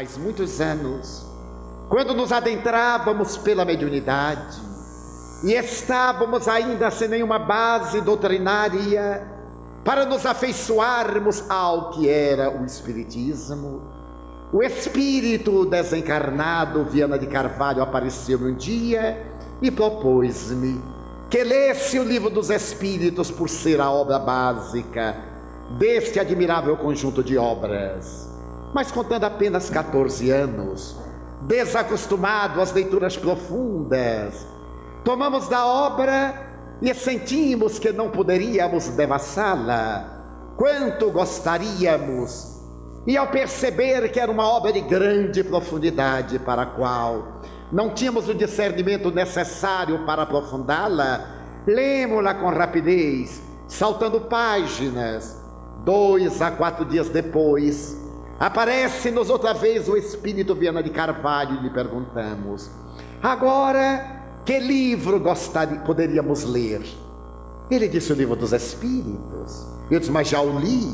faz muitos anos, quando nos adentrávamos pela mediunidade e estávamos ainda sem nenhuma base doutrinária para nos afeiçoarmos ao que era o Espiritismo, o espírito desencarnado Viana de Carvalho apareceu-me um dia e propôs-me que lesse o Livro dos Espíritos por ser a obra básica deste admirável conjunto de obras. Mas contando apenas 14 anos, desacostumado às leituras profundas, tomamos da obra e sentimos que não poderíamos devassá-la quanto gostaríamos. E ao perceber que era uma obra de grande profundidade para a qual não tínhamos o discernimento necessário para aprofundá-la, lemos-la com rapidez, saltando páginas. 2 a 4 dias depois, aparece-nos outra vez o espírito Viana de Carvalho e lhe perguntamos: agora, que livro poderíamos ler? Ele disse: o Livro dos Espíritos. Eu disse: mas já o li.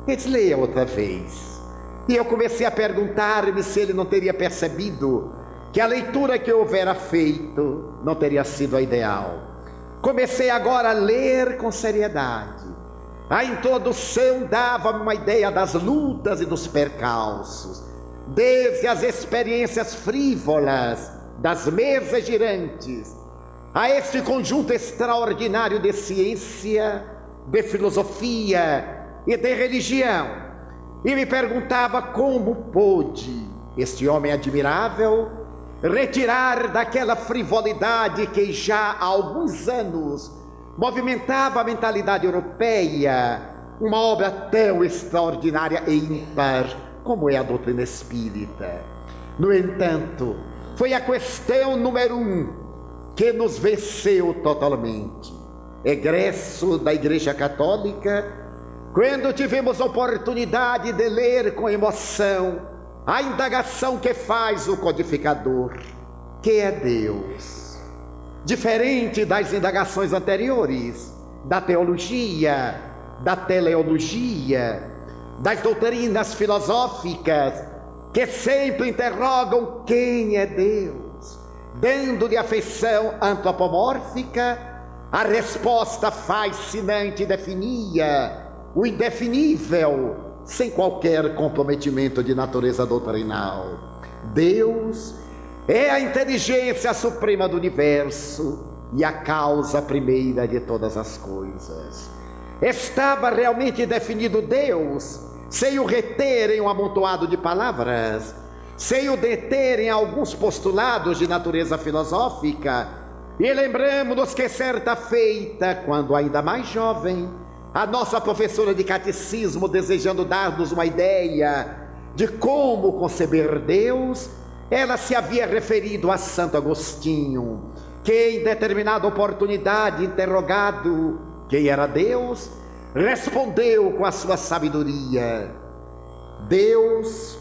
Ele disse: leia outra vez. E eu comecei a perguntar-me se ele não teria percebido que a leitura que eu houvera feito não teria sido a ideal. Comecei agora a ler com seriedade. A introdução dava-me uma ideia das lutas e dos percalços, desde as experiências frívolas das mesas girantes, a este conjunto extraordinário de ciência, de filosofia e de religião. E me perguntava como pôde este homem admirável retirar daquela frivolidade que já há alguns anos movimentava a mentalidade europeia uma obra tão extraordinária e ímpar como é a doutrina espírita. No entanto, foi a questão número 1 que nos venceu totalmente. Egresso da Igreja Católica, quando tivemos a oportunidade de ler com emoção a indagação que faz o codificador, que é Deus. Diferente das indagações anteriores, da teologia, da teleologia, das doutrinas filosóficas, que sempre interrogam quem é Deus, dando-lhe afeição antropomórfica, a resposta fascinante definia o indefinível, sem qualquer comprometimento de natureza doutrinal. Deus é a inteligência suprema do universo e a causa primeira de todas as coisas. Estava realmente definido Deus, sem o reter em um amontoado de palavras, sem o deter em alguns postulados de natureza filosófica. E lembramos-nos que certa feita, quando ainda mais jovem, a nossa professora de catecismo, desejando dar-nos uma ideia de como conceber Deus, ela se havia referido a Santo Agostinho, que em determinada oportunidade, interrogado quem era Deus, respondeu com a sua sabedoria: Deus,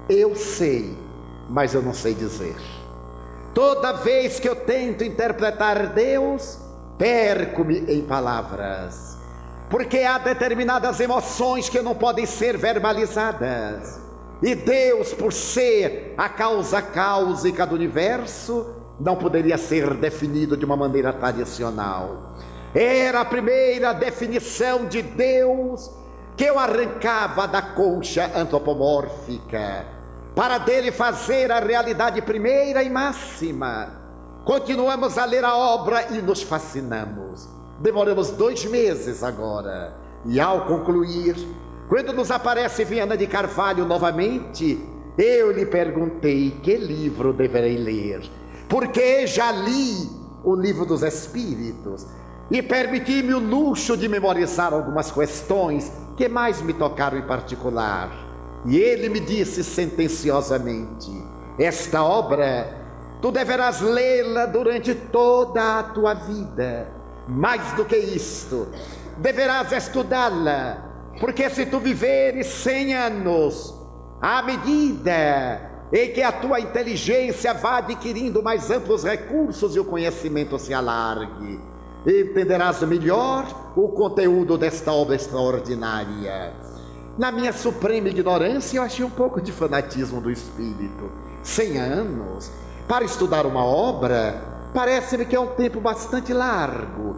eu sei, mas eu não sei dizer. Toda vez que eu tento interpretar Deus, perco-me em palavras, porque há determinadas emoções que não podem ser verbalizadas. E Deus, por ser a causa cáusica do universo, não poderia ser definido de uma maneira tradicional. Era a primeira definição de Deus que eu arrancava da concha antropomórfica, para dele fazer a realidade primeira e máxima. Continuamos a ler a obra e nos fascinamos. Demoramos 2 meses agora, e ao concluir, quando nos aparece Viana de Carvalho novamente, eu lhe perguntei que livro deverei ler, porque já li o Livro dos Espíritos e permiti-me o luxo de memorizar algumas questões que mais me tocaram em particular. E ele me disse sentenciosamente: esta obra, tu deverás lê-la durante toda a tua vida. Mais do que isto, deverás estudá-la, porque se tu viveres 100 anos, à medida em que a tua inteligência vá adquirindo mais amplos recursos e o conhecimento se alargue, entenderás melhor o conteúdo desta obra extraordinária. Na minha suprema ignorância, eu achei um pouco de fanatismo do espírito. 100 anos para estudar uma obra, parece-me que é um tempo bastante largo.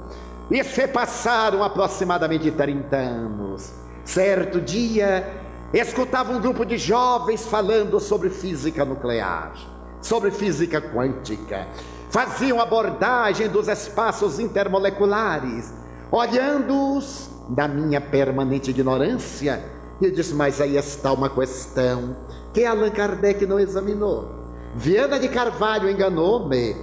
E se passaram aproximadamente 30 anos. Certo dia, escutava um grupo de jovens falando sobre física nuclear, sobre física quântica. Faziam abordagem dos espaços intermoleculares. Olhando-os, na minha permanente ignorância, eu disse, mas aí está uma questão que Allan Kardec não examinou. Viana de Carvalho enganou-me.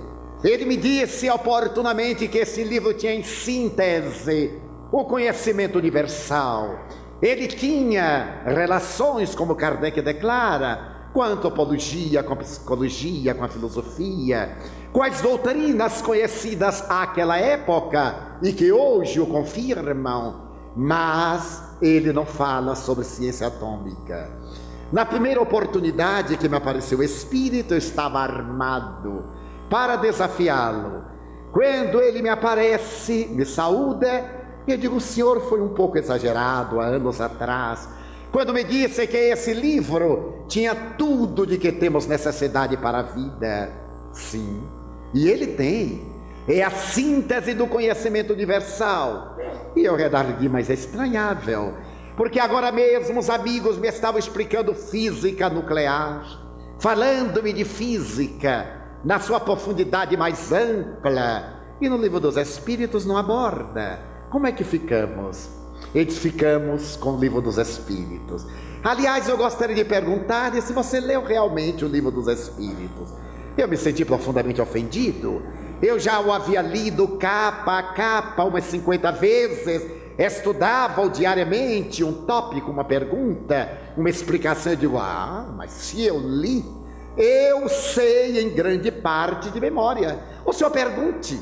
Ele me disse oportunamente que esse livro tinha em síntese o conhecimento universal. Ele tinha relações, como Kardec declara, com a antropologia, com a psicologia, com a filosofia, com as doutrinas conhecidas àquela época e que hoje o confirmam, mas ele não fala sobre ciência atômica. Na primeira oportunidade que me apareceu o espírito, eu estava armado para desafiá-lo. Quando ele me aparece, me saúda, eu digo, o senhor foi um pouco exagerado há anos atrás, quando me disse que esse livro tinha tudo de que temos necessidade para a vida. Sim, e ele tem. É a síntese do conhecimento universal. E eu redargui, mas é estranhável, porque agora mesmo os amigos me estavam explicando física nuclear, falando-me de física na sua profundidade mais ampla, e no Livro dos Espíritos não aborda. Como é que ficamos? Eles ficamos com o Livro dos Espíritos. Aliás, eu gostaria de perguntar se você leu realmente o Livro dos Espíritos. Eu me senti profundamente ofendido. Eu já o havia lido capa a capa umas 50 vezes, estudava-o diariamente, um tópico, uma pergunta, uma explicação. Eu digo, mas se eu li, eu sei em grande parte de memória. O senhor pergunte.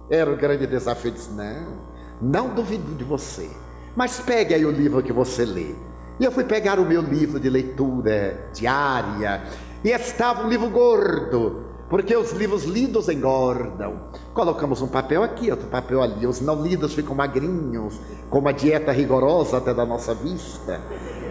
Era o grande desafio. Eu disse, não duvido de você, mas pegue aí o livro que você lê. E eu fui pegar o meu livro de leitura diária, e estava um livro gordo, porque os livros lidos engordam. Colocamos um papel aqui, outro papel ali, os não lidos ficam magrinhos, com uma dieta rigorosa até da nossa vista.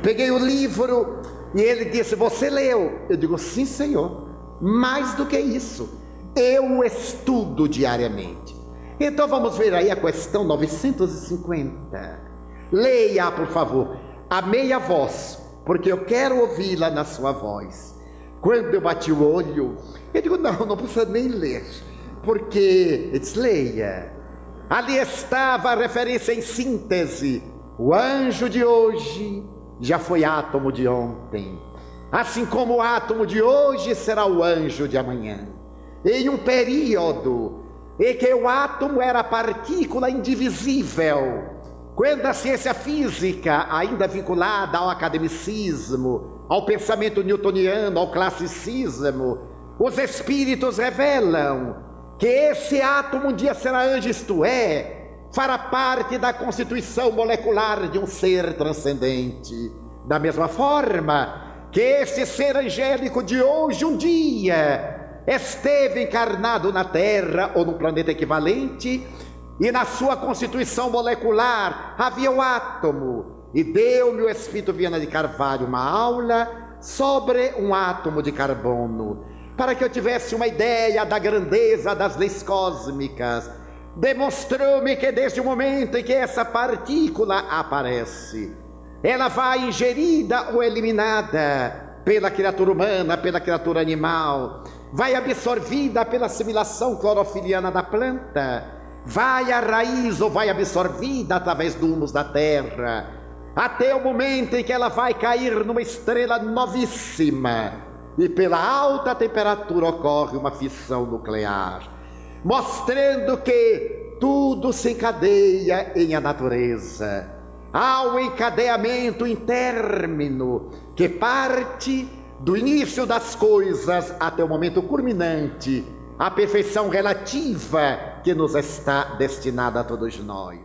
Peguei o livro e ele disse, você leu? Eu digo, sim senhor, mais do que isso, eu estudo diariamente. Então vamos ver aí a questão 950. Leia, por favor, a meia voz, porque eu quero ouvi-la na sua voz. Quando eu bati o olho, eu digo, não precisa nem ler, porque eu disse, leia. Ali estava a referência em síntese. O anjo de hoje já foi átomo de ontem, assim como o átomo de hoje será o anjo de amanhã. Em um período em que o átomo era a partícula indivisível, quando a ciência física, ainda vinculada ao academicismo, ao pensamento newtoniano, ao classicismo, os espíritos revelam que esse átomo um dia será anjo, isto é, fará parte da constituição molecular de um ser transcendente. Da mesma forma que esse ser angélico de hoje um dia esteve encarnado na Terra ou no planeta equivalente, e na sua constituição molecular havia o átomo, e deu-me o Espírito Viana de Carvalho uma aula sobre um átomo de carbono, para que eu tivesse uma ideia da grandeza das leis cósmicas. Demonstrou-me que desde o momento em que essa partícula aparece, ela vai ingerida ou eliminada pela criatura humana, pela criatura animal, vai absorvida pela assimilação clorofiliana da planta, vai à raiz ou vai absorvida através do humus da terra, até o momento em que ela vai cair numa estrela novíssima, e pela alta temperatura ocorre uma fissão nuclear, mostrando que tudo se encadeia em a natureza. Há um encadeamento intérmino que parte do início das coisas até o momento culminante, a perfeição relativa que nos está destinada a todos nós.